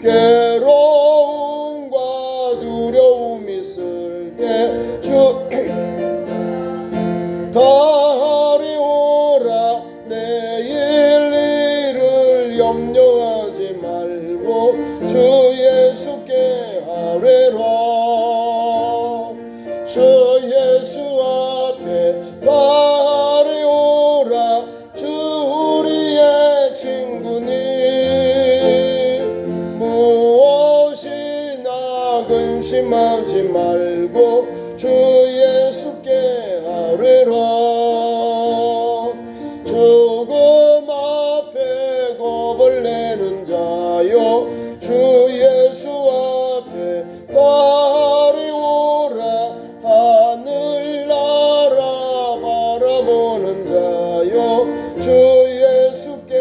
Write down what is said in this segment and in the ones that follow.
괴로움과 두려움이 있을 때 주 다리오라. 내일 일을 염려하지 말고 주 예수께 아뢰라. 주 예수 앞에 다리오라. 주 우리의 친구니 무엇이나 근심하지 말고 주 예수께 아뢰라. 죽음 앞에 겁을 내는 자여 주 예수 앞에 다리오라. 하늘나라 바라보는 자여 주 예수께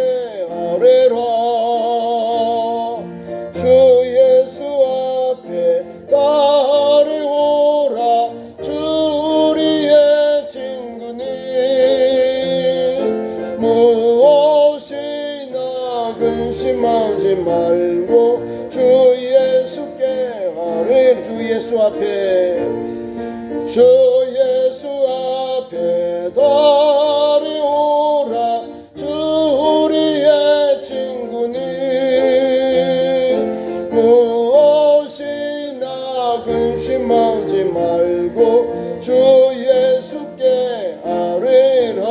아뢰라. 주 예수 앞에 다리오라. 주 우리의 친구니 무엇이나 근심하지 말고 주 예수께 아뢰라. 주 예수 앞에 주 예수 앞에 다리오라. 주 우리의 친구니 무엇이나 근심하지 말고 주 예수께 아뢰라.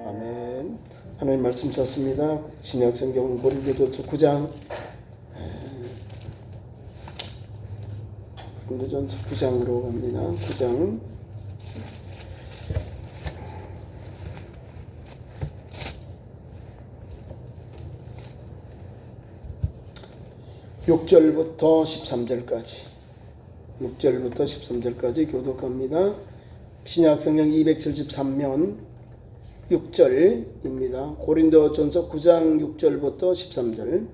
아멘. 하나님 말씀 찾습니다. 신약성경 고린도전서 9장 고린도전서 9장으로 갑니다. 9장 6절부터 13절까지 6절부터 13절까지 교독합니다. 신약성경 273면 6절입니다. 고린도전서 9장 6절부터 13절.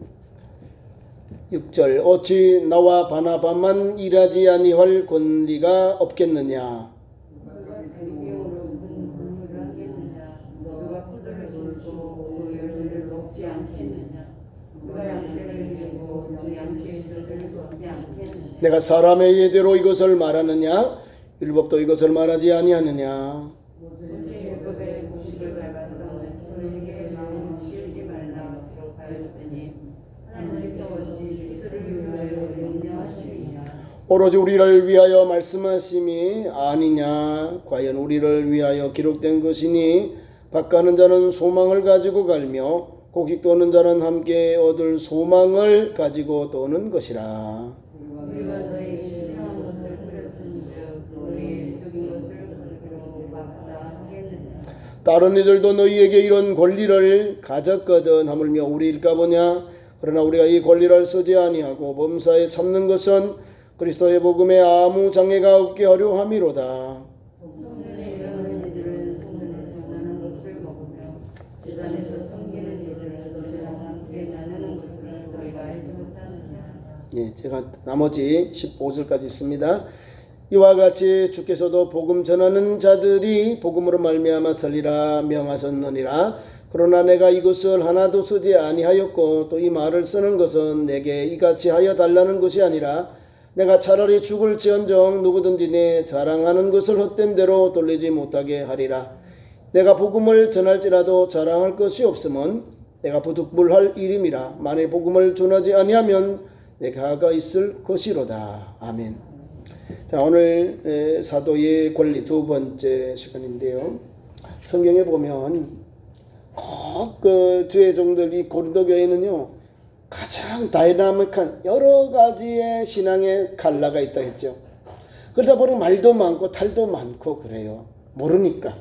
6절 어찌 나와 바나바만 일하지 아니할 권리가 없겠느냐. 내가 사람의 예대로 이것을 말하느냐 율법도 이것을 말하지 아니하느냐. 오로지 우리를 위하여 말씀하심이 아니냐. 과연 우리를 위하여 기록된 것이니 밭가는 자는 소망을 가지고 갈며 곡식 도는 자는 함께 얻을 소망을 가지고 도는 것이라. 다른 이들도 너희에게 이런 권리를 가졌거든 하물며 우리일까 보냐. 그러나 우리가 이 권리를 쓰지 아니하고 범사에 참는 것은 그리스도의 복음에 아무 장애가 없게 하려 함이로다. 예, 제가 나머지 15절까지 있습니다. 이와 같이 주께서도 복음 전하는 자들이 복음으로 말미암아 살리라 명하셨느니라. 그러나 내가 이것을 하나도 쓰지 아니하였고 또 이 말을 쓰는 것은 내게 이같이 하여 달라는 것이 아니라 내가 차라리 죽을지언정 누구든지 내 자랑하는 것을 헛된 대로 돌리지 못하게 하리라. 내가 복음을 전할지라도 자랑할 것이 없으면 내가 부득불할 일임이라. 만일 복음을 전하지 아니하면 내가 하가 있을 것이로다. 아멘. 자, 오늘 사도의 권리 두 번째 시간인데요. 성경에 보면 꼭 그 주의 종들이 고린도 교회는요 가장 다이나믹한 여러 가지의 신앙의 갈라가 있다 했죠. 그러다 보니 말도 많고 탈도 많고 그래요. 모르니까.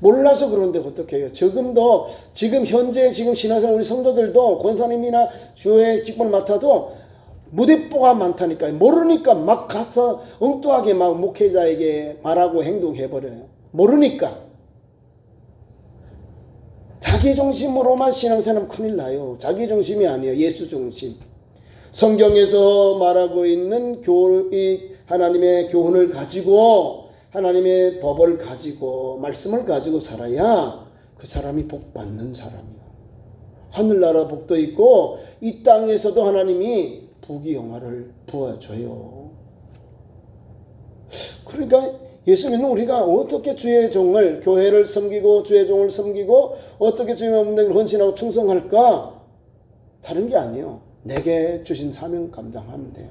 몰라서 그런데 어떻게 해요? 지금 현재 신앙생활 우리 성도들도 권사님이나 주의 직분을 맡아도 무대뽀가 많다니까요. 모르니까 막 가서 엉뚱하게 막 목회자에게 말하고 행동해버려요. 모르니까. 자기중심으로만 신앙생활하면 큰일 나요. 자기중심이 아니에요. 예수중심. 성경에서 말하고 있는 하나님의 교훈을 가지고 하나님의 법을 가지고 말씀을 가지고 살아야 그 사람이 복 받는 사람이요. 하늘나라 복도 있고 이 땅에서도 하나님이 부귀영화를 부어줘요. 그러니까 예수 믿는 우리가 어떻게 주의 종을, 교회를 섬기고 주의 종을 섬기고 어떻게 주님의 몸된 헌신하고 충성할까? 다른 게 아니에요. 내게 주신 사명 감당하면 돼요.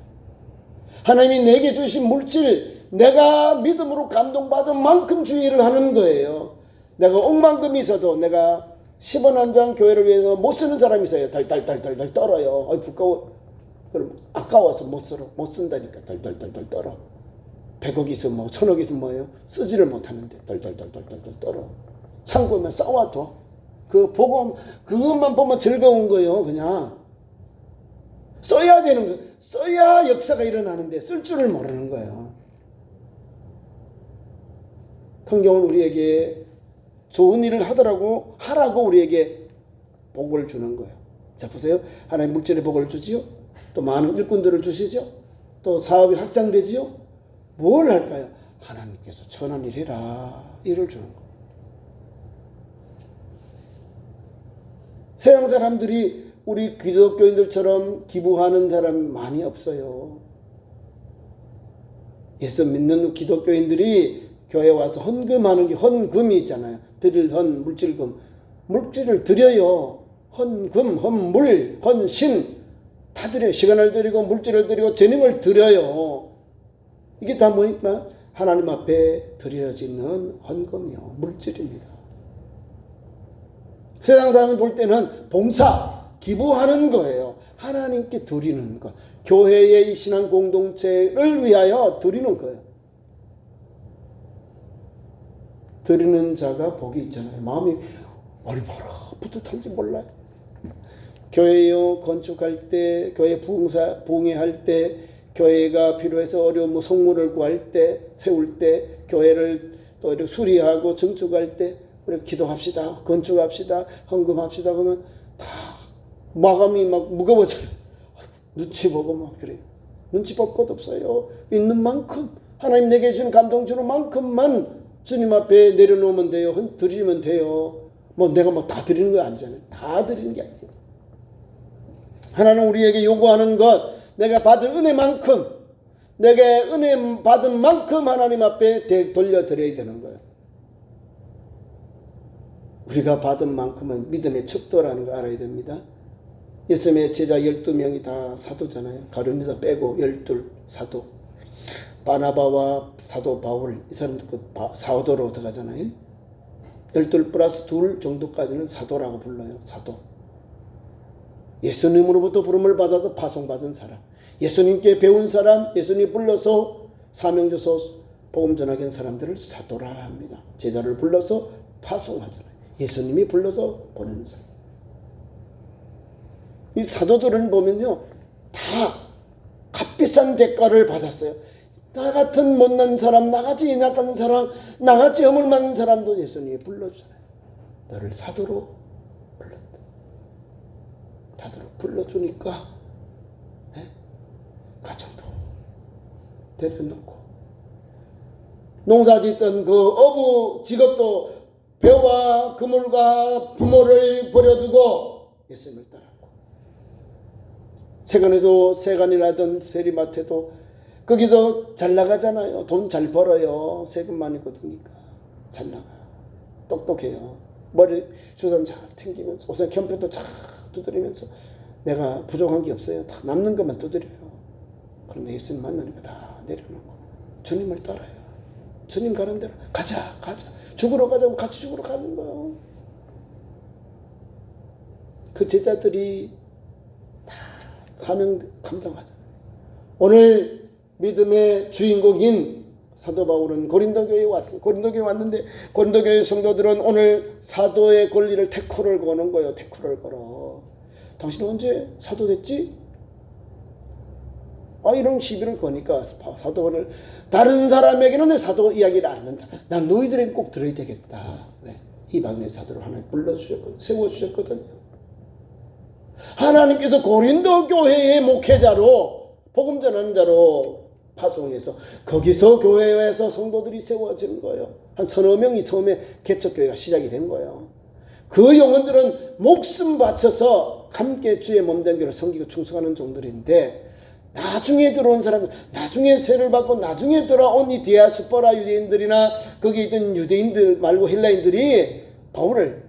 하나님이 내게 주신 물질, 내가 믿음으로 감동받은 만큼 주의 일을 하는 거예요. 내가 억만금이 있어도 내가 10원 한 장 교회를 위해서 못 쓰는 사람이 있어요. 달달달달달 떨어요. 부끄러워. 그럼 아까워서 못 쓴다니까. 달달달달 떨어. 100억 있으면 뭐 1000억 있으면 뭐예요? 쓰지를 못하는데 달달달달달 떨어. 창고면 쌓아둬. 그 복음 그것만 보면 즐거운 거예요. 그냥 써야 되는 거예요. 써야 역사가 일어나는데 쓸 줄을 모르는 거예요. 성경은 우리에게 좋은 일을 하라고 우리에게 복을 주는 거예요. 자, 보세요. 하나님 물질의 복을 주지요. 또 많은 일꾼들을 주시죠. 또 사업이 확장되지요. 뭘 할까요? 하나님께서 천한 일 해라. 일을 주는 거예요. 서양 사람들이 우리 기독교인들처럼 기부하는 사람 많이 없어요. 예수 믿는 기독교인들이 교회에 와서 헌금하는 게 헌금이 있잖아요. 드릴 헌, 물질금. 물질을 드려요. 헌금, 헌물, 헌신 다 드려요. 시간을 드리고 물질을 드리고 재능을 드려요. 이게 다 뭐니까 하나님 앞에 드려지는 헌금이요. 물질입니다. 세상 사람이 볼 때는 봉사, 기부하는 거예요. 하나님께 드리는 것. 교회의 이 신앙 공동체를 위하여 드리는 거예요. 드리는 자가 복이 있잖아요. 마음이 얼마나 뿌듯한지 몰라요. 교회요 건축할 때, 교회 부흥회할 때, 교회가 필요해서 어려운 성물을 구할 때, 세울 때, 교회를 또 이렇게 수리하고 증축할 때 우리 기도합시다, 건축합시다, 헌금합시다 그러면 다 마감이 막 무거워져요. 눈치 보고 막 그래요. 눈치 볼 것 없어요. 있는 만큼 하나님 내게 주는 감동 주는 만큼만 주님 앞에 내려놓으면 돼요. 드리면 돼요. 뭐 내가 뭐 다 드리는 거 아니잖아요. 다 드리는 게 아니에요. 하나님 우리에게 요구하는 것, 내가 받은 은혜만큼, 내게 은혜 받은 만큼 하나님 앞에 돌려드려야 되는 거예요. 우리가 받은 만큼은 믿음의 척도라는 걸 알아야 됩니다. 예수님의 제자 12명이 다 사도잖아요. 가룟유다 빼고 12 사도. 바나바와 사도 바울, 이 사람도 사도로 들어가잖아요. 12 플러스 2 정도까지는 사도라고 불러요. 사도. 예수님으로부터 부름을 받아서 파송받은 사람. 예수님께 배운 사람, 예수님 불러서 사명 줘서 복음 전하게 한 사람들을 사도라 합니다. 제자를 불러서 파송하잖아요. 예수님이 불러서 보내는 사람. 이 사도들은 보면요, 다 값비싼 대가를 받았어요. 나 같은 못난 사람, 나같이 연약한 사람, 나같이 허물 많은 사람도 예수님이 불러주잖아요. 너를 사도로 불렀다. 사도로 불러주니까 가정도 데려놓고 농사짓던 그 어부 직업도 배와 그물과 부모를 버려두고 예수님을 따랐고, 세간에서 세간일 하던 세리마태도 거기서 잘 나가잖아요. 돈 잘 벌어요. 세금 많이 거두니까 잘 나가요. 똑똑해요. 머리 주섬 잘 튕기면서 옷에 컴퓨터 잘 두드리면서 내가 부족한 게 없어요. 다 남는 것만 두드려요. 그런데 예수님 만나니까 다 내려놓고 주님을 따라요. 주님 가는 대로 가자. 죽으러 가자고 같이 죽으러 가는 거예요. 그 제자들이 다 사명 감당하잖아요. 오늘 믿음의 주인공인 사도 바울은 고린도교회에 왔어요. 고린도교회에 왔는데 고린도교회 성도들은 오늘 사도의 권리를 태코를 거는 거예요. 태코를 걸어. 당신은 언제 사도 됐지? 이런 시비를 거니까 사도를 다른 사람에게는 내 사도 이야기를 안 한다. 난 너희들에게 꼭 들어야 되겠다. 왜? 이방인의 사도를 하나님 불러주셨거든. 세워주셨거든요. 하나님께서 고린도 교회의 목회자로 복음 전하는 자로 파송해서 거기서 교회에서 성도들이 세워지는 거예요. 한 서너 명이 처음에 개척교회가 시작이 된 거예요. 그 영혼들은 목숨 바쳐서 함께 주의 몸된 교를 섬기고 충성하는 종들인데, 나중에 들어온 사람, 나중에 세를 받고 나중에 들어온 이 디아스포라 유대인들이나 거기 있던 유대인들 말고 헬라인들이 바울을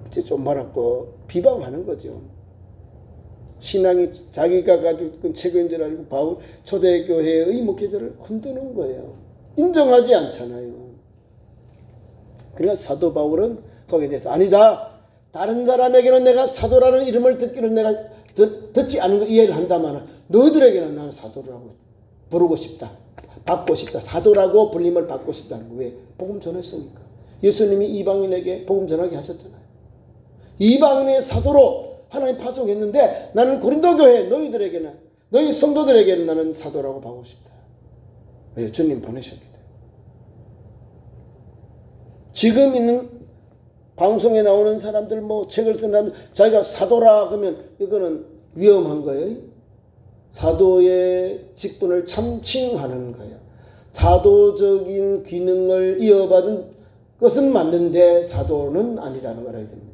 이제 좀 말았고 비방하는 거죠. 신앙이 자기가 가지고 있던 체교인 줄 알고 바울 초대교회의 목회자를 흔드는 거예요. 인정하지 않잖아요. 그러니까 사도 바울은 거기에 대해서 아니다. 다른 사람에게는 내가 사도라는 이름을 듣기는 내가 듣지 않은 걸 이해를 한다면 너희들에게는 나는 사도라고 부르고 싶다. 받고 싶다. 사도라고 불림을 받고 싶다는 거. 왜? 복음 전했으니까. 예수님이 이방인에게 복음 전하게 하셨잖아요. 이방인의 사도로 하나님 파송했는데 나는 고린도 교회 너희들에게는, 너희 성도들에게는 나는 사도라고 받고 싶다. 왜? 주님 보내셨기 때문에. 지금 있는 방송에 나오는 사람들, 뭐 책을 쓴 사람, 자기가 사도라 그러면 이거는 위험한 거예요. 사도의 직분을 참칭하는 거예요. 사도적인 기능을 이어받은 것은 맞는데 사도는 아니라는 걸 알아야 됩니다.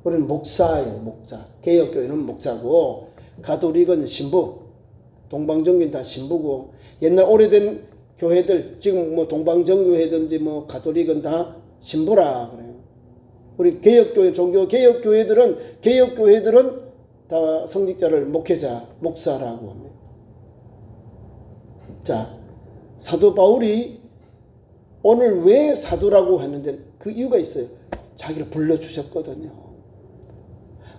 우리는 목사예요, 목사. 개혁교회는 목사고, 가톨릭은 신부, 동방정교는 다 신부고, 옛날 오래된 교회들, 지금 뭐 동방정교회든지 뭐 가톨릭은 다 신부라 그래요. 우리 개혁교회, 종교 개혁교회들은 다 성직자를 목회자, 목사라고 합니다. 자, 사도 바울이 오늘 왜 사도라고 했는데 그 이유가 있어요. 자기를 불러주셨거든요.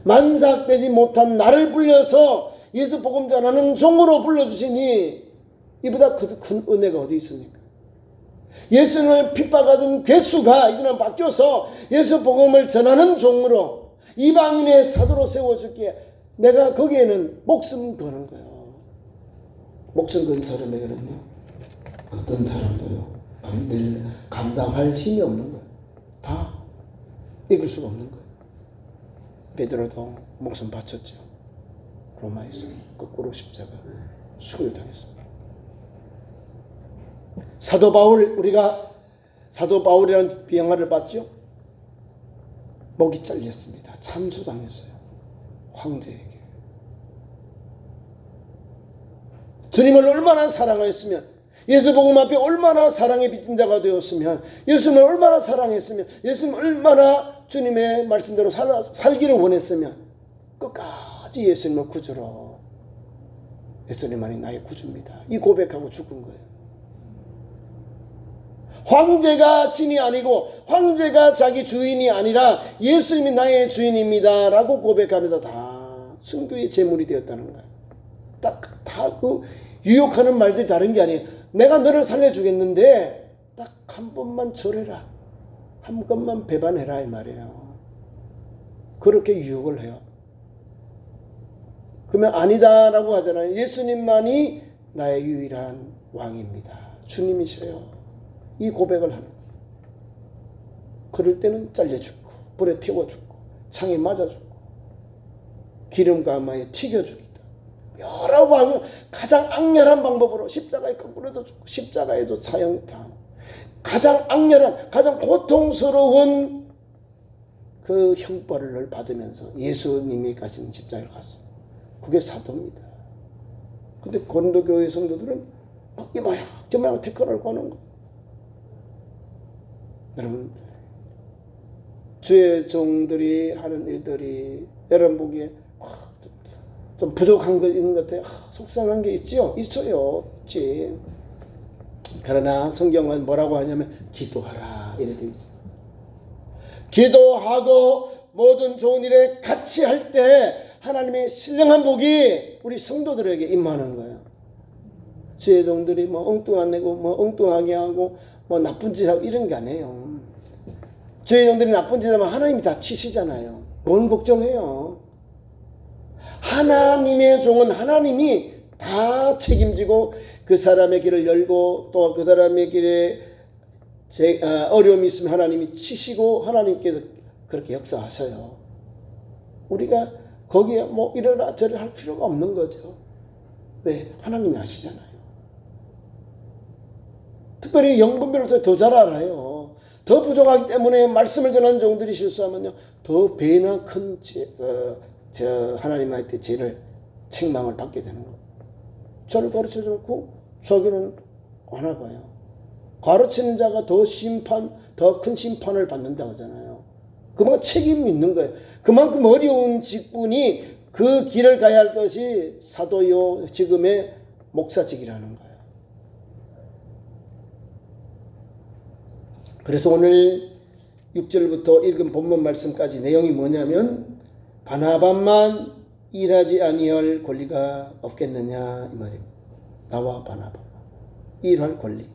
만삭되지 못한 나를 불려서 예수 복음 전하는 종으로 불러주시니 이보다 큰 은혜가 어디 있습니까? 예수님을 핍박하던 괴수가 이제는 바뀌어서 예수 복음을 전하는 종으로 이방인의 사도로 세워줄게. 내가 거기에는 목숨 거는 거예요. 목숨 건 사람에게는요, 어떤 사람도요 감당할 힘이 없는 거예요. 다 이길 수가 없는 거예요. 베드로도 목숨 바쳤죠. 로마에서 거꾸로 십자가 수고당했습니다. 사도 바울, 우리가 사도 바울이라는 비영화를 봤죠. 목이 잘렸습니다. 참수당했어요. 황제에게. 주님을 얼마나 사랑하였으면, 예수 복음 앞에 얼마나 사랑의 빚진 자가 되었으면, 예수님을 얼마나 사랑했으면, 예수님 얼마나 주님의 말씀대로 살기를 원했으면 끝까지 예수님을 구주로, 예수님만이 나의 구주입니다, 이 고백하고 죽은 거예요. 황제가 신이 아니고 황제가 자기 주인이 아니라 예수님이 나의 주인입니다 라고 고백하면서 다 순교의 제물이 되었다는 거예요. 딱 다 그 유혹하는 말들이 다른 게 아니에요. 내가 너를 살려주겠는데 딱 한 번만 절해라, 한 번만 배반해라 이 말이에요. 그렇게 유혹을 해요. 그러면 아니다라고 하잖아요. 예수님만이 나의 유일한 왕입니다, 주님이셔요. 이 고백을 하는 거예요. 그럴 때는 잘려 죽고, 불에 태워 죽고, 창에 맞아 죽고, 기름가마에 튀겨 죽이다. 여러 방법, 가장 악렬한 방법으로 십자가에 거꾸로도 죽고, 십자가에도 사형당하고, 가장 악렬한, 가장 고통스러운 그 형벌을 받으면서 예수님이 가신 십자가를 갔어요. 그게 사도입니다. 근데 고린도교회 성도들은 막 이마야 저마야 태클을 거는 거예요. 여러분, 주의 종들이 하는 일들이 여러분 보기에 좀 부족한 거 있는 것 같아요. 속상한 게 있지요? 있어요. 있지. 그러나 성경은 뭐라고 하냐면 기도하라 이래 되어 있어요. 기도하고 모든 좋은 일에 같이 할 때 하나님의 신령한 복이 우리 성도들에게 임하는 거예요. 주의 종들이 뭐 엉뚱한 내고 뭐 엉뚱하게 하고 뭐 나쁜 짓 하고 이런 게 아니에요. 주의 종들이 나쁜 짓 하면 하나님이 다 치시잖아요. 뭔 걱정해요. 하나님의 종은 하나님이 다 책임지고 그 사람의 길을 열고 또 그 사람의 길에 어려움이 있으면 하나님이 치시고 하나님께서 그렇게 역사하셔요. 우리가 거기에 뭐 이러라 저러라 할 필요가 없는 거죠. 왜? 하나님이 아시잖아요. 특별히 영분별로서 더 잘 알아요. 더 부족하기 때문에 말씀을 전하는 종들이 실수하면요, 더 배나 큰 하나님한테 죄를 책망을 받게 되는 거예요. 저를 가르쳐 줬고 저기는 안 와봐요. 가르치는 자가 더 큰 심판을 받는다고 하잖아요. 그만큼 책임이 있는 거예요. 그만큼 어려운 직분이 그 길을 가야 할 것이 사도요 지금의 목사직이라는 거예요. 그래서 오늘 6절부터 읽은 본문 말씀까지 내용이 뭐냐면 바나바만 일하지 아니할 권리가 없겠느냐 이 말입니다. 나와 바나바 일할 권리.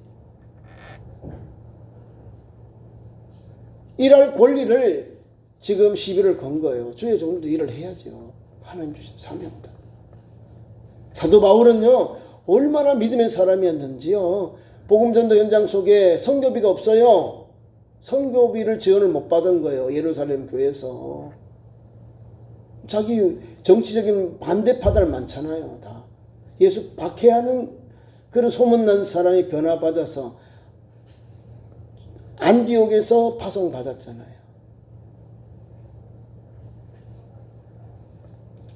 일할 권리를 지금 시비를 건 거예요. 주의 종들도 일을 해야죠. 하나님 주신 사명이다. 사도 바울은요 얼마나 믿음의 사람이었는지요. 복음전도 현장 속에 선교비가 없어요. 선교비를 지원을 못 받은 거예요. 예루살렘 교회에서. 자기 정치적인 반대파들 많잖아요. 다 예수 박해하는 그런 소문난 사람이 변화받아서 안디옥에서 파송받았잖아요.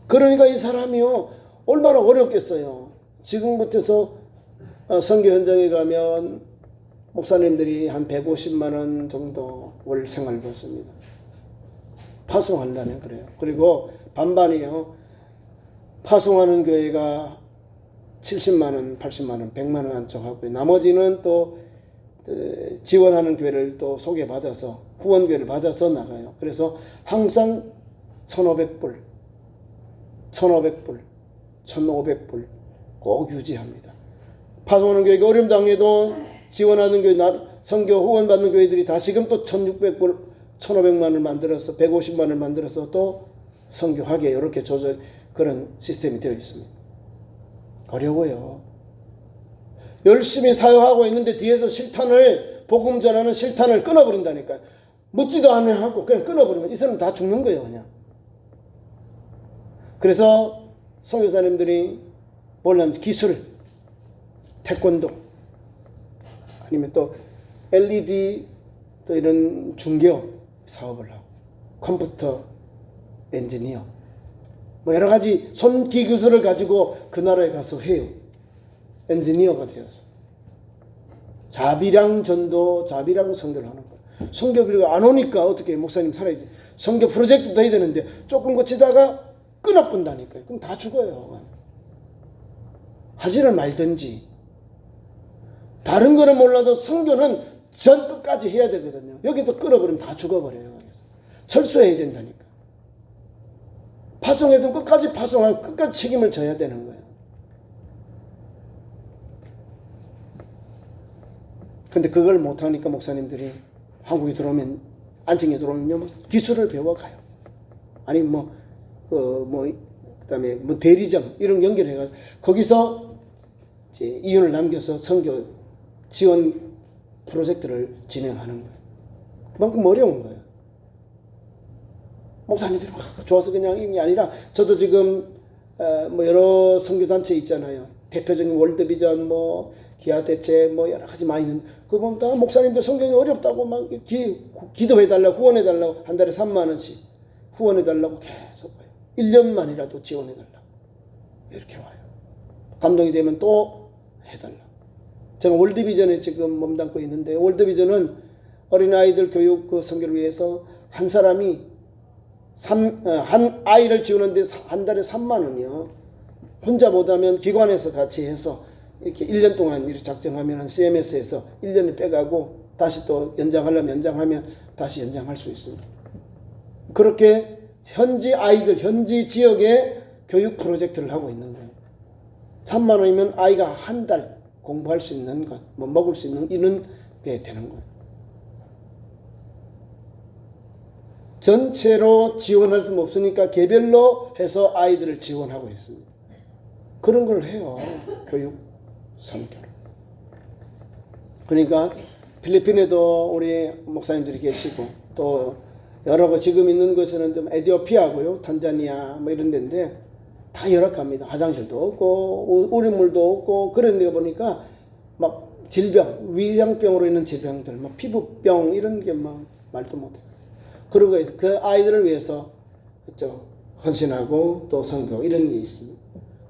그러니까 이 사람이요 얼마나 어렵겠어요. 지금부터서 선교 현장에 가면 목사님들이 한 150만 원 정도 월 생활 받습니다. 파송한다면 그래요. 그리고 반반이요. 파송하는 교회가 70만 원, 80만 원, 100만 원 한쪽 하고요. 나머지는 또 지원하는 교회를 또 소개받아서 후원교회를 받아서 나가요. 그래서 항상 1,500불, 1,500불, 1,500불 꼭 유지합니다. 파송하는 교회가 어려움 당해도 지원하는 교회, 선교 후원받는 교회들이 다시금 또 1,600불, 1,500만 원을 만들어서 150만 원을 만들어서 또 선교하게 이렇게 조절 그런 시스템이 되어 있습니다. 어려워요. 열심히 사역하고 있는데 뒤에서 실탄을 복음 전하는 실탄을 끊어버린다니까요. 묻지도 않아 하고 그냥 끊어버리면 이 사람 다 죽는 거예요. 그냥. 그래서 선교사님들이 몰라면 기술, 태권도 아니면 또 LED 또 이런 중개업 사업을 하고 컴퓨터 엔지니어 뭐 여러 가지 손기 기술을 가지고 그 나라에 가서 해요. 엔지니어가 되어서 자비랑 전도, 자비랑 선교를 하는 거예요. 선교비가 안 오니까 어떻게 목사님 살아야지. 선교 프로젝트도 해야 되는데 조금 거치다가 끊어본다니까요. 그럼 다 죽어요. 하지를 말든지. 다른 거는 몰라도 선교는 전 끝까지 해야 되거든요. 여기서 끊어버리면 다 죽어버려요. 철수해야 된다니까. 파송해서 끝까지 파송하고 끝까지 책임을 져야 되는 거예요. 근데 그걸 못하니까 목사님들이 한국에 들어오면, 안청에 들어오면요, 기술을 배워가요. 아니, 그 다음에 대리점, 이런 연결해가지고, 거기서 이제 이윤을 남겨서 선교 지원 프로젝트를 진행하는 거예요. 그만큼 어려운 거예요. 목사님들이 좋아서 그냥 이게 아니라, 저도 지금, 여러 선교단체 있잖아요. 대표적인 월드비전, 기아 대책, 여러 가지 많이 있는, 그거 보면 다 목사님들 성경이 어렵다고 막 기도해달라고, 후원해달라고, 한 달에 3만원씩 후원해달라고 계속 와요. 1년만이라도 지원해달라고. 이렇게 와요. 감동이 되면 또 해달라고. 제가 월드비전에 지금 몸담고 있는데, 월드비전은 어린아이들 교육 그 선교를 위해서 한 사람이 한 아이를 지원하는데 한 달에 3만원이요. 혼자 못하면 기관에서 같이 해서 이렇게 1년 동안 이렇게 작정하면 CMS에서 1년을 빼가고 다시 또 연장하려면 연장하면 다시 연장할 수 있습니다. 그렇게 현지 아이들, 현지 지역에 교육 프로젝트를 하고 있는 거예요. 3만 원이면 아이가 한 달 공부할 수 있는 것, 먹을 수 있는 이런 게 되는 거예요. 전체로 지원할 수 없으니까 개별로 해서 아이들을 지원하고 있습니다. 그런 걸 해요. 교육 선교를. 그러니까 필리핀에도 우리 목사님들이 계시고 또 여러 거 지금 있는 곳에는 좀 에티오피아고요, 탄자니아 이런 데인데 다 열악합니다. 화장실도 없고 우리물도 없고 그런 데 보니까 막 질병, 위장병으로 있는 질병들, 뭐 피부병 이런 게 막 말도 못해. 그런 거에서 그 아이들을 위해서 헌신하고 또 선교 이런 게 있습니다.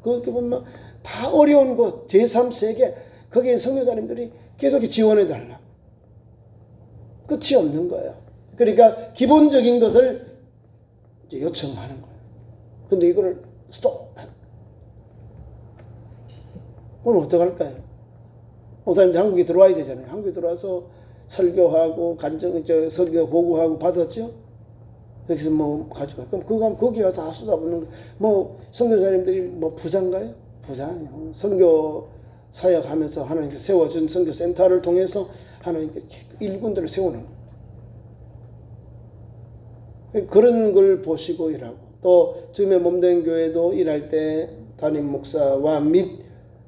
그렇게 보면 다 어려운 곳, 제3세계 거기에 선교사님들이 계속 지원해 달라. 끝이 없는 거예요. 그러니까 기본적인 것을 이제 요청하는 거예요. 근데 이거를 스톱. 오늘 어떡할까요? 목사님들 한국에 들어와야 되잖아요. 한국에 들어와서 설교하고 설교 보고하고 받았죠. 여기서 뭐 가져가. 그럼 그거 거기 가서 다 쏟아붓는 뭐 선교사님들이 뭐 부자인가요? 부자 아니요. 선교 사역하면서 하나님께서 세워준 선교센터를 통해서 하나님께서 일꾼들을 세우는 거예요. 그런 걸 보시고 일하고 또 지금의 몸된 교회도 일할 때 담임 목사와 및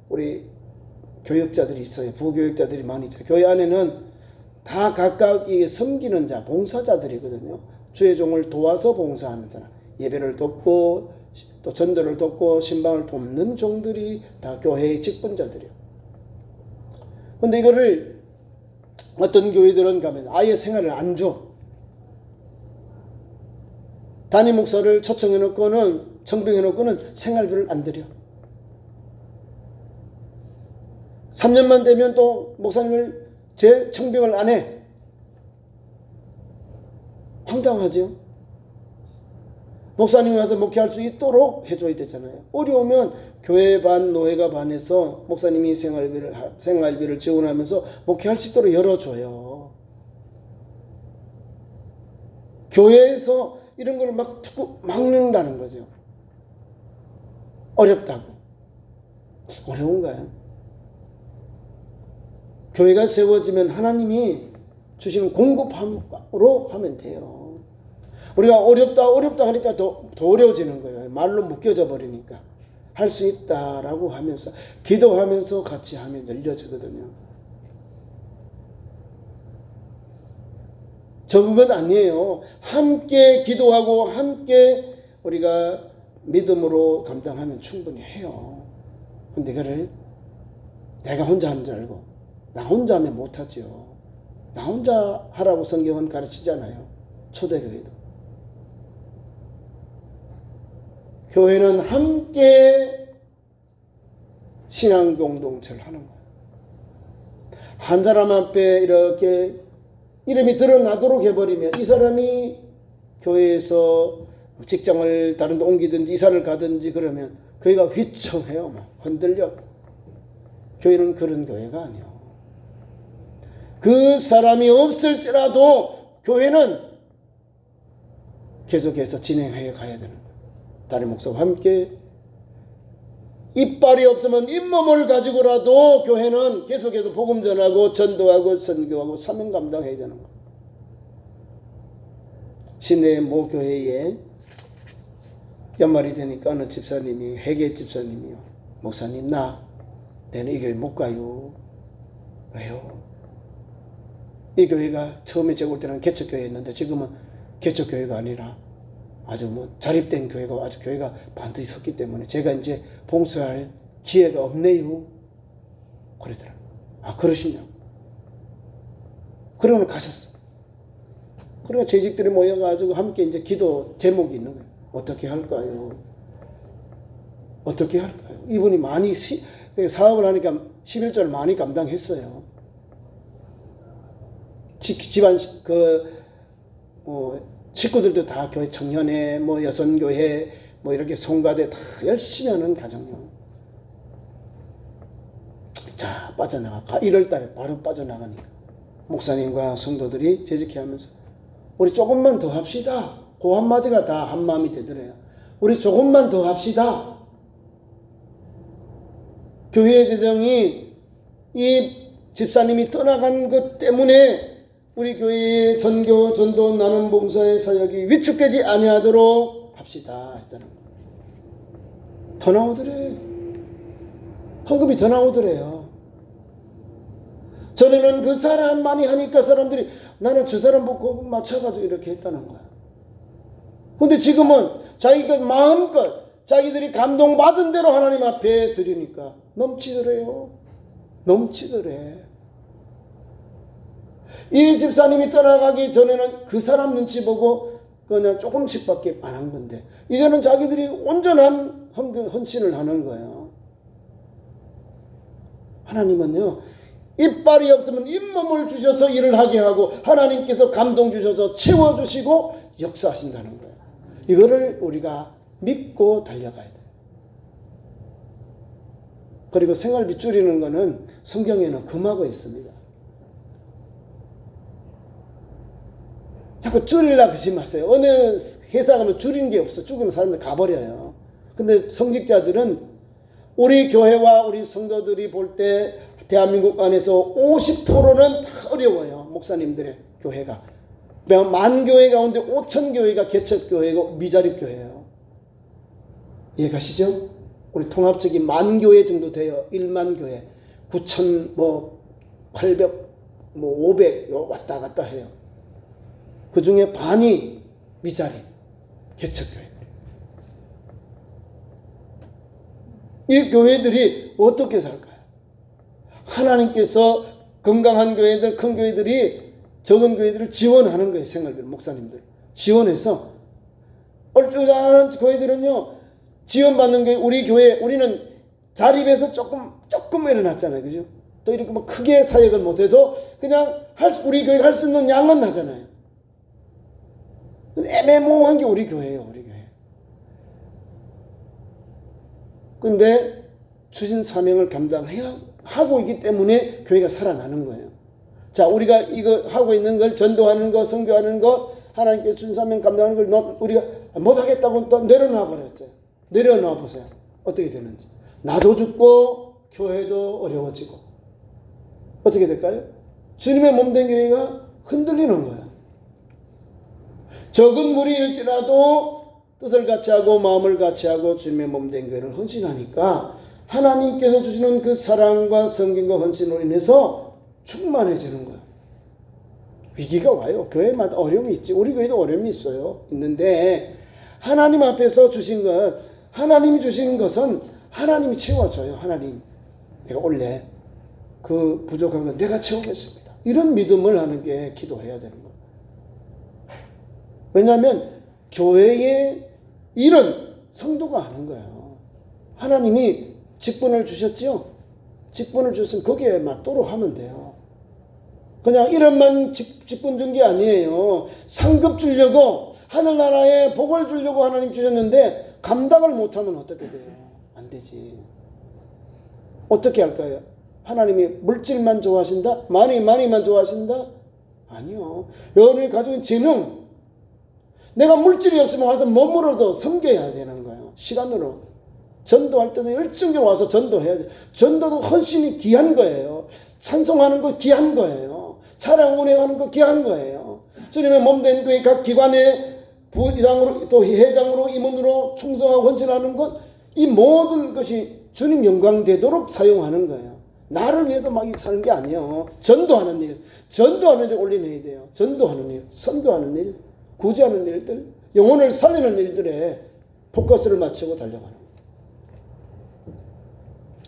우리 교역자들이 있어요. 부교역자들이 많이 있어요. 교회 안에는 다 각각 이게 섬기는 자, 봉사자들이거든요. 주의 종을 도와서 봉사하는 사람, 예배를 돕고 또 전도를 돕고 신방을 돕는 종들이 다 교회의 직분자들이에요. 근데 이거를 어떤 교회들은 가면 아예 생활을 안 줘. 담임 목사를 초청해놓고는 청빙해놓고는 생활비를 안 드려. 3년만 되면 또 목사님을 재청빙을 안 해. 황당하죠. 목사님이 와서 목회할 수 있도록 해줘야 되잖아요. 어려우면 교회 반 노예가 반해서 목사님이 생활비를 지원하면서 목회할 수 있도록 열어줘요. 교회에서 이런 걸 막 자꾸 막는다는 거죠. 어렵다고. 어려운가요? 교회가 세워지면 하나님이 주시는 공급함으로 하면 돼요. 우리가 어렵다 하니까 더 어려워지는 거예요. 말로 묶여져 버리니까. 할 수 있다라고 하면서 기도하면서 같이 하면 열려지거든요. 적은 아니에요. 함께 기도하고 함께 우리가 믿음으로 감당하면 충분히 해요. 근데 그거를 내가 혼자 하는 줄 알고 나 혼자 하면 못하죠. 나 혼자 하라고 성경은 가르치잖아요. 초대교회도. 교회는 함께 신앙 공동체를 하는 거예요. 한 사람 앞에 이렇게 이름이 드러나도록 해버리면 이 사람이 교회에서 직장을 다른 데 옮기든지 이사를 가든지 그러면 교회가 휘청해요. 흔들려. 교회는 그런 교회가 아니에요. 그 사람이 없을지라도 교회는 계속해서 진행해 가야 되는 거예요. 담임 목사와 함께 이빨이 없으면 잇몸을 가지고라도 교회는 계속해서 복음 전하고 전도하고 선교하고 사명 감당해야 되는 거예요. 시내의 모 교회에 연말이 되니까 어느 집사님이 회계 집사님이요. 목사님 내는 이 교회 못 가요. 왜요? 이 교회가 처음에 제가 올 때는 개척교회였는데 지금은 개척교회가 아니라 아주 자립된 교회가 아주 교회가 반드시 섰기 때문에 제가 이제 봉사할 기회가 없네요. 그러더라고요. 아, 그러시냐고. 그러면 가셨어. 그러니까 재직들이 모여가지고 함께 이제 기도 제목이 있는 거예요. 어떻게 할까요? 어떻게 할까요? 이분이 많이 사업을 하니까 11조를 많이 감당했어요. 집안 식구들도 다 교회 청년회, 여선교회, 이렇게 송가대 다 열심히 하는 가정이요. 자, 빠져나가. 1월 달에 바로 빠져나가니까. 목사님과 성도들이 재직해 하면서 우리 조금만 더 합시다. 그 한마디가 다 한마음이 되더래요. 우리 조금만 더 합시다. 교회 재정이 이 집사님이 떠나간 것 때문에 우리 교회의 선교, 전도, 나눔 봉사의 사역이 위축되지 아니하도록 합시다 했다는 거예요. 더 나오더래. 헌금이 더 나오더래요. 전에는 그 사람만이 하니까 사람들이 나는 저 사람 보고 맞춰가지고 이렇게 했다는 거야. 근데 지금은 자기가 마음껏 자기들이 감동받은 대로 하나님 앞에 드리니까 넘치더래요. 넘치더래. 이 집사님이 떠나가기 전에는 그 사람 눈치 보고 그냥 조금씩밖에 안 한 건데 이제는 자기들이 온전한 헌신을 하는 거예요. 하나님은요, 이빨이 없으면 잇몸을 주셔서 일을 하게 하고 하나님께서 감동 주셔서 채워주시고 역사하신다는 거예요. 이거를 우리가 믿고 달려가야 돼요. 그리고 생활비 줄이는 거는 성경에는 금하고 있습니다. 자꾸 줄이려고 하지 마세요. 어느 회사 가면 줄인 게 없어. 죽으면 사람들 가버려요. 근데 성직자들은 우리 교회와 우리 성도들이 볼 때 대한민국 안에서 50%는 다 어려워요. 목사님들의 교회가. 만 교회 가운데 5천 교회가 개척교회고 미자립 교회예요. 이해가시죠? 우리 통합적인 만 교회 정도 돼요. 1만 교회. 9천 800 500 왔다 갔다 해요. 그 중에 반이 미자립 개척교회. 이 교회들이 어떻게 살까요? 하나님께서 건강한 교회들, 큰 교회들이 적은 교회들을 지원하는 거예요. 생활비 목사님들 지원해서 얼추자는 교회들은요, 지원받는 교회, 우리 교회, 우리는 자립해서 조금 일어났잖아요. 그죠? 또 이렇게 뭐 크게 사역을 못해도 그냥 우리 교회가 할 수 있는 양은 하잖아요. 애매모호한 게 우리 교회예요. 우리 교회. 근데 주신 사명을 감당해야 하고 있기 때문에 교회가 살아나는 거예요. 자, 우리가 이거 하고 있는 걸, 전도하는 거, 선교하는 거, 하나님께서 주신 사명 감당하는 걸 우리가 못하겠다고 또 내려놔 버렸어요. 내려놔 보세요. 어떻게 되는지. 나도 죽고 교회도 어려워지고 어떻게 될까요? 주님의 몸된 교회가 흔들리는 거예요. 적은 무리일지라도 뜻을 같이 하고 마음을 같이 하고 주님의 몸된 교회를 헌신하니까 하나님께서 주시는 그 사랑과 성김과 헌신으로 인해서 충만해지는 거예요. 위기가 와요. 교회마다 어려움이 있지. 우리 교회도 어려움이 있는데 하나님 앞에서 주신 것, 하나님이 주신 것은 하나님이 채워줘요. 하나님, 내가 원래 그 부족한 건 내가 채우겠습니다. 이런 믿음을 하는 게 기도해야 되는 거예요. 왜냐하면 교회의 일은 성도가 하는 거예요. 하나님이 직분을 주셨죠? 직분을 주셨으면 거기에 맞도록 하면 돼요. 그냥 이름만 직분 준 게 아니에요. 상급 주려고, 하늘나라에 복을 주려고 하나님 주셨는데 감당을 못하면 어떻게 돼요? 안 되지. 어떻게 할까요? 하나님이 물질만 좋아하신다? 많이만 좋아하신다? 아니요. 여러분이 가지고 있는 재능, 내가 물질이 없으면 와서 몸으로도 섬겨야 되는 거예요. 시간으로. 전도할 때도 열정적으로 와서 전도해야 돼요. 전도도 헌신이 귀한 거예요. 찬송하는 거 귀한 거예요. 찬양 운행하는 거 귀한 거예요. 주님의 몸된 교회 각 기관의 부장으로 또 회장으로 임원으로 충성하고 헌신하는 것, 이 모든 것이 주님 영광 되도록 사용하는 거예요. 나를 위해서 막 사는 게 아니에요. 전도하는 일 올려내야 돼요. 전도하는 일, 선교하는 일, 구제하는 일들, 영혼을 살리는 일들에 포커스를 맞추고 달려가는 거예요.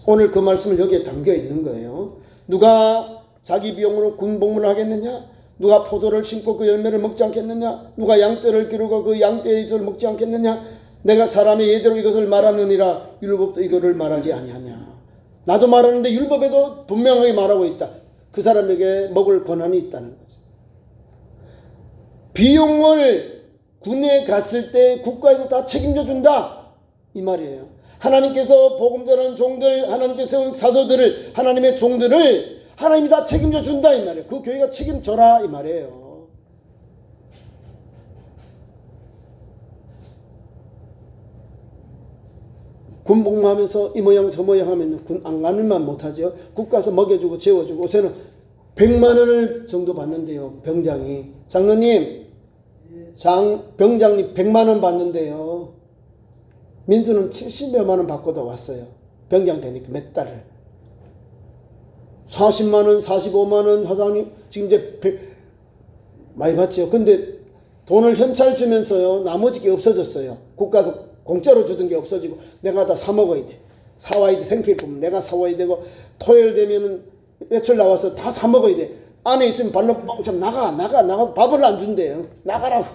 오늘 그 말씀을 여기에 담겨 있는 거예요. 누가 자기 비용으로 군복무를 하겠느냐? 누가 포도를 심고 그 열매를 먹지 않겠느냐? 누가 양떼를 기르고 그 양떼의 젖을 먹지 않겠느냐? 내가 사람의 예대로 이것을 말하느니라. 율법도 이거를 말하지 아니하냐? 나도 말하는데 율법에도 분명하게 말하고 있다. 그 사람에게 먹을 권한이 있다는 거죠. 비용을 군에 갔을 때 국가에서 다 책임져 준다, 이 말이에요. 하나님께서 복음 전하는 종들, 하나님께서 세운 사도들을, 하나님의 종들을 하나님이 다 책임져 준다, 이 말이에요. 그 교회가 책임져라, 이 말이에요. 군 복무하면서 이 모양 저 모양 하면 군 안 가는만 못하죠. 국가에서 먹여주고 재워주고. 요새는 100만 원을 정도 받는데요. 병장이. 장로님, 병장님 100만 원 받는데요. 민수는 70여만 원 받고도 왔어요. 병장 되니까 몇 달을. 40만 원, 45만 원 하다니 지금 이제 많이 받죠. 근데 돈을 현찰 주면서요, 나머지 게 없어졌어요. 국가에서 공짜로 주던 게 없어지고 내가 다 사 먹어야 돼. 사와야 돼. 생필품 내가 사와야 되고, 토요일 되면은 외출 나와서 다 사 먹어야 돼. 안에 있으면 발로 뻥참 나가서 밥을 안 준대요. 나가라고.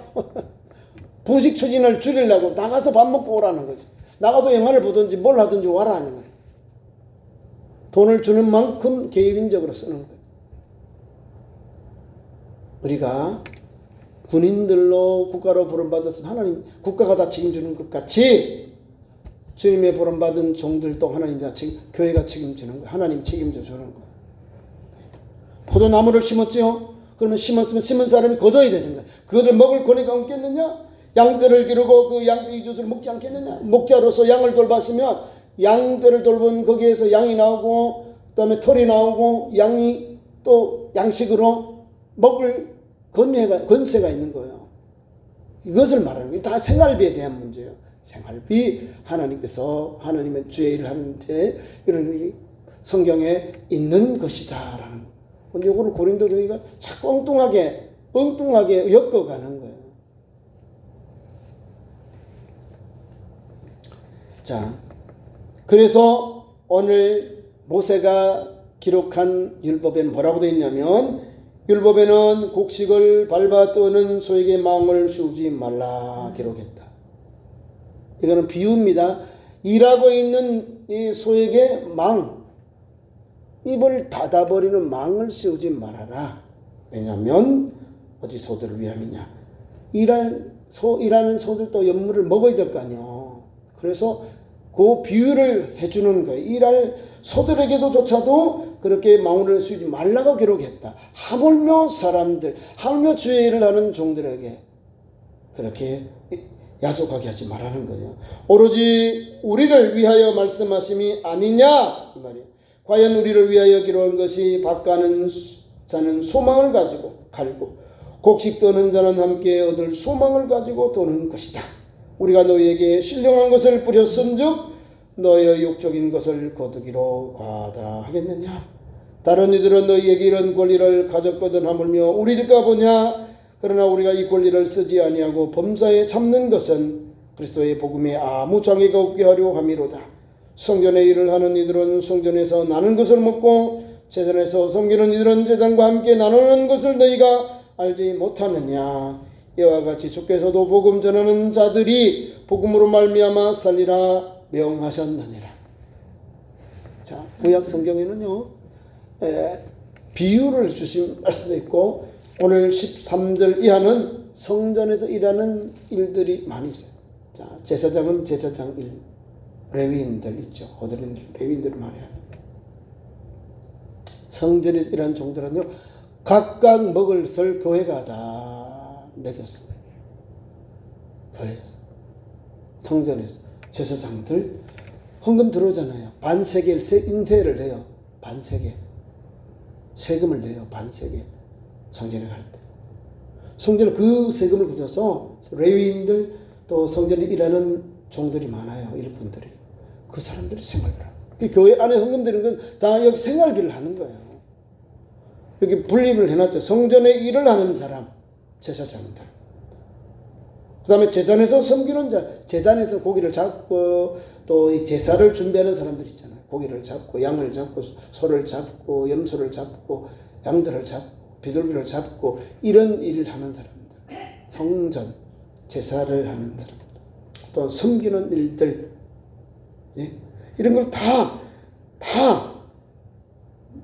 부식 추진을 줄이려고 나가서 밥 먹고 오라는 거지. 나가서 영화를 보든지 뭘 하든지 와라 하는 거예요. 돈을 주는 만큼 개인적으로 쓰는 거예요. 우리가 군인들로 국가로 부름받았으면 하나님 국가가 다 책임지는 것 같이 주님의 부름받은 종들도 하나님 다 교회가 책임지는 거예요. 하나님 책임져 주는 거예요. 포도나무를 심었죠. 그러면 심었으면 심은 사람이 거둬야 되는 거예요. 그것을 먹을 권위가 없겠느냐? 양떼를 기르고 그 양떼 주스를 먹지 않겠느냐? 목자로서 양을 돌봤으면 양떼를 돌본 거기에서 양이 나오고 그다음에 털이 나오고 양이 또 양식으로 먹을 권세가 있는 거예요. 이것을 말하는 거예요. 다 생활비에 대한 문제예요. 생활비 하나님께서 하나님의 주의 일을 하는데 이런 일이 성경에 있는 것이다라는 거. 이거를 고린도 교회가 자꾸 엉뚱하게 엮어가는 거예요. 자, 그래서 오늘 모세가 기록한 율법에 뭐라고 되어 있냐면 율법에는 곡식을 밟아 떠는 소에게 망을 씌우지 말라 기록했다. 이거는 비유입니다. 일하고 있는 이 소에게 입을 닫아버리는 망을 씌우지 말아라. 왜냐하면 어디 소들을 위함이냐. 일하는 소들도 연물을 먹어야 될 거 아니에요. 그래서 그 비유를 해주는 거예요. 일할 소들에게도 조차도 그렇게 망울을 씌우지 말라고 기록했다. 하물며 주의 일을 하는 종들에게 그렇게 야속하게 하지 말라는 거예요. 오로지 우리를 위하여 말씀하심이 아니냐 이 말이에요. 과연 우리를 위하여 기록한 것이 밭가는 자는 소망을 가지고 갈고 곡식 떠는 자는 함께 얻을 소망을 가지고 도는 것이다. 우리가 너희에게 신령한 것을 뿌렸은즉 너희의 욕적인 것을 거두기로 과다하겠느냐. 다른 이들은 너희에게 이런 권리를 가졌거든 하물며 우리일까 보냐. 그러나 우리가 이 권리를 쓰지 아니하고 범사에 참는 것은 그리스도의 복음에 아무 장애가 없게 하려 함이로다. 성전의 일을 하는 이들은 성전에서 나눈 것을 먹고 제단에서 섬기는 이들은 제단과 함께 나누는 것을 너희가 알지 못하느냐. 이와 같이 주께서도 복음 전하는 자들이 복음으로 말미암아 살리라 명하셨느니라. 자, 구약 성경에는요 비유를 주신 말씀도 있고 오늘 13절 이하는 성전에서 일하는 일들이 많이 있어요. 자, 제사장은 제사장 일, 레위인들 있죠. 호들인들, 레위인들 말이야. 성전에서 일하는 종들은요 각각 먹을 설 교회가 다 먹였어요. 교회에서, 성전에서 제사장들 헌금 들어오잖아요. 반세겔 인세를 내요. 반세겔 세금을 내요. 반세겔 성전에 갈 때. 성전에 그 세금을 붙여서 레위인들 또 성전에 일하는 종들이 많아요. 일꾼들이. 그 사람들이 생활을 하고. 그 교회 안에 헌금 드리는 건 다 여기 생활비를 하는 거예요. 여기 분립을 해놨죠. 성전에 일을 하는 사람, 제사장들. 그 다음에 제단에서 섬기는 자, 제단에서 고기를 잡고 또 이 제사를 준비하는 사람들 있잖아요. 고기를 잡고 양을 잡고 소를 잡고 염소를 잡고 양들을 잡고 비둘기를 잡고 이런 일을 하는 사람들. 성전, 제사를 하는 사람들. 또 섬기는 일들. 예? 이런 걸 다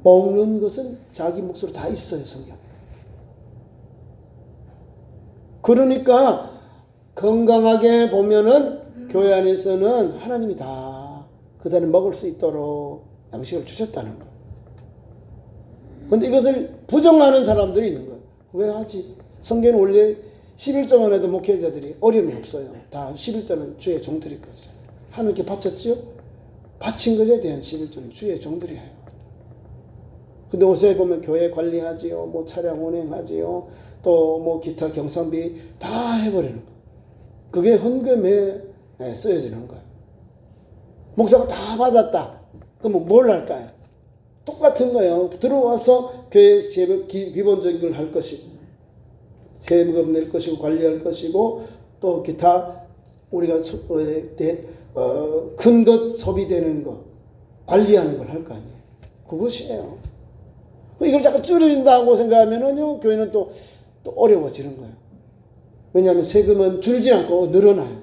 먹는 것은 자기 몫으로 다 있어요, 성경에. 그러니까 건강하게 보면은 교회 안에서는 하나님이 다 그 사람이 먹을 수 있도록 양식을 주셨다는 거예요. 그런데 이것을 부정하는 사람들이 있는 거예요. 왜 하지? 성경은 원래 11조만 해도 목회자들이 어려움이 없어요. 다 11조는 주의 종들이 거잖아요. 하나님께 바쳤지요? 바친 것에 대한 11조는 주의 종들이 해요. 근데 요새 보면 교회 관리하지요, 뭐 차량 운행하지요, 또 뭐 기타 경상비 다 해버리는 거예요. 그게 헌금에 쓰여지는 거예요. 목사가 다 받았다. 그러면 뭘 할까요? 똑같은 거예요. 들어와서 교회 기본적인 걸 할 것이고, 세금 낼 것이고, 관리할 것이고, 또 기타 우리가 큰 것 소비되는 거 관리하는 걸 할 거 아니에요. 그것이에요. 이걸 자꾸 줄인다고 생각하면은요, 교회는 또 어려워지는 거예요. 왜냐하면 세금은 줄지 않고 늘어나요.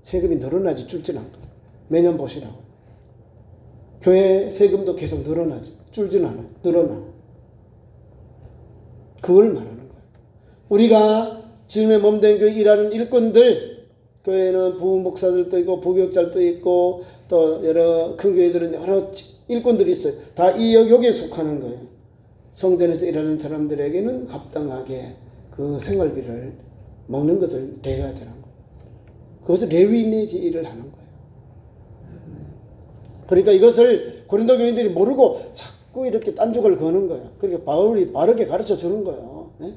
세금이 늘어나지 줄진 않고. 매년 보시라고. 교회 세금도 계속 늘어나지. 줄진 않아요. 늘어나. 그걸 말하는 거예요. 우리가 주님의 몸된 교회 일하는 일꾼들, 교회는 부목사들도 있고 부교육자들도 있고 또 여러 큰 교회들은 여러 일꾼들이 있어요. 다 이 여기에 속하는 거예요. 성전에서 일하는 사람들에게는 합당하게 그 생활비를 먹는 것을 대해야 되는 거예요. 그것을 레위인의 일을 하는 거예요. 그러니까 이것을 고린도 교인들이 모르고 자꾸 이렇게 딴죽을 거는 거예요. 그러니까 바울이 바르게 가르쳐 주는 거예요. 네?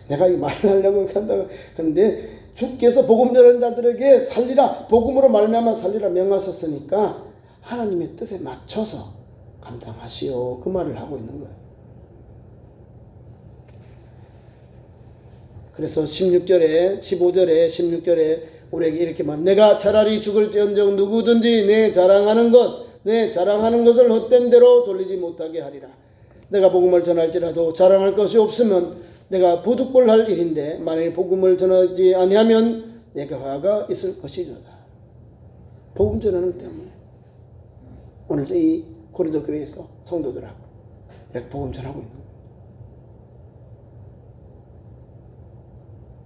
내가 이 말을 하려고 한다고 하는데 주께서 복음 전하는 자들에게 살리라, 복음으로 말미암아 살리라 명하셨으니까 하나님의 뜻에 맞춰서 감당하시오, 그 말을 하고 있는 거예요. 그래서 16절에 15절에 16절에 우리에게 이렇게 말, 내가 차라리 죽을지언정 누구든지 내 자랑하는 것을 헛된 대로 돌리지 못하게 하리라. 내가 복음을 전할지라도 자랑할 것이 없으면 내가 부득불할 일인데 만일 복음을 전하지 아니하면 내가 화가 있을 것이로다. 복음 전하는 때문에 오늘도 이 고린도 교회에서 성도들하고 이렇게 복음 전하고 있는 거예요.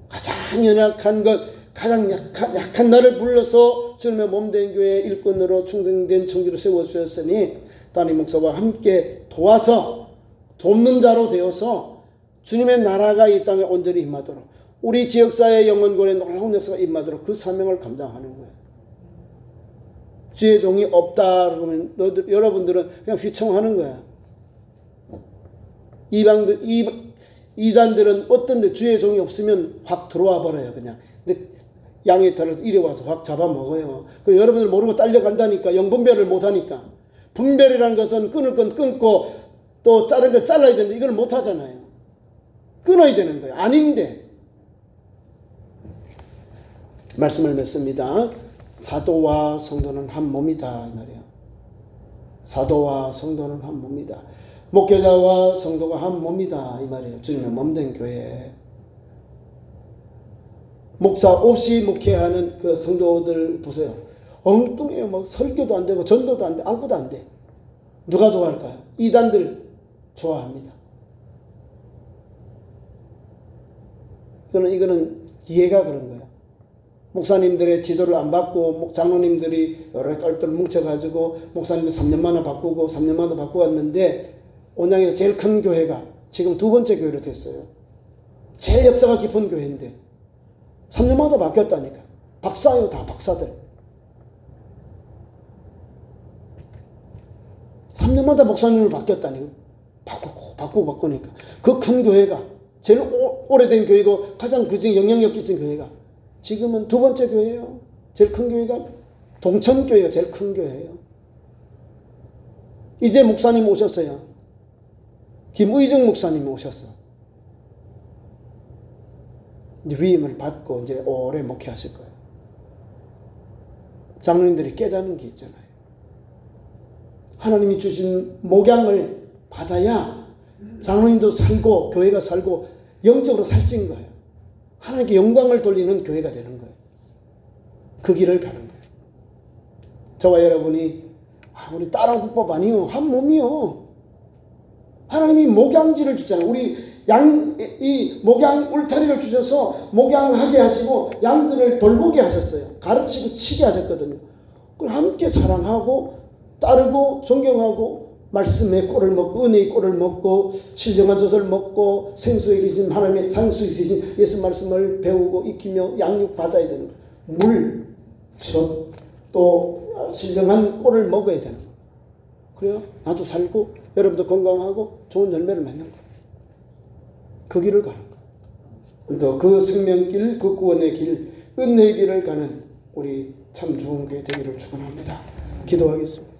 가장 연약한 것, 가장 약한 나를 불러서 주님의 몸된 교회의 일꾼으로 충성된 청지로 세워주셨으니 담임 목사와 함께 도와서 돕는 자로 되어서 주님의 나라가 이 땅에 온전히 임하도록, 우리 지역사회의 영혼고의 놀라운 역사가 임하도록 그 사명을 감당하는 거예요. 주의 종이 없다 그러면 여러분들은 그냥 휘청하는 거야. 이단들은 어떤데 주의 종이 없으면 확 들어와 버려요. 그냥. 근데 양의 털을 이리 와서 확 잡아먹어요. 그 여러분들 모르고 딸려간다니까. 영분별을 못하니까. 분별이라는 것은 끊을 건 끊고 또 자른 건 잘라야 되는데 이걸 못하잖아요. 끊어야 되는 거예요. 아닌데. 말씀을 맺습니다. 사도와 성도는 한 몸이다 이 말이에요. 사도와 성도는 한 몸이다. 목회자와 성도가 한 몸이다 이 말이에요. 주님의 몸된 교회. 목사 없이 목회하는 그 성도들 보세요. 엉뚱해요. 막 설교도 안 되고 전도도 안 돼. 아무것도 안 돼. 누가 좋아할까요? 이단들 좋아합니다. 이거는 이해가 그런 거예요. 목사님들의 지도를 안 받고 장로님들이 여러 똘똘 뭉쳐가지고 목사님들 3년만에 바꾸고 3년만에 바꾸고 왔는데 온양에서 제일 큰 교회가 지금 두 번째 교회로 됐어요. 제일 역사가 깊은 교회인데 3년마다 바뀌었다니까. 박사요, 다 박사들. 3년마다 목사님을 바뀌었다니까. 바꾸니까. 그 큰 교회가 제일 오래된 교회고 가장 그중 영향력 끼친 교회가 지금은 두 번째 교회예요. 제일 큰 교회가 동천교회가 제일 큰 교회예요. 이제 목사님 오셨어요. 김의중 목사님이 오셨어. 이제 위임을 받고 이제 오래 목회하실 거예요. 장로님들이 깨닫는 게 있잖아요. 하나님이 주신 목양을 받아야 장로님도 살고 교회가 살고 영적으로 살찐 거예요. 하나님께 영광을 돌리는 교회가 되는 거예요. 그 길을 가는 거예요. 저와 여러분이 우리 따라 국밥 아니요. 한 몸이요. 하나님이 목양지를 주잖아요. 우리 이 목양 울타리를 주셔서 목양하게 하시고 양들을 돌보게 하셨어요. 가르치고 치게 하셨거든요. 그걸 함께 사랑하고 따르고 존경하고 말씀의 꼴을 먹고 은혜의 꼴을 먹고 신령한 젖을 먹고 생수에 계신 하나님의 상수 있으신 예수 말씀을 배우고 익히며 양육 받아야 되는 거예요. 물, 젖, 또 신령한 꼴을 먹어야 되는 거예요. 그래요? 나도 살고 여러분도 건강하고 좋은 열매를 맺는 거예요. 그 길을 가는 거예요. 또 그 생명길, 그 구원의 길, 은혜의 길을 가는 우리 참 좋은 교회 되기를 축원합니다. 기도하겠습니다.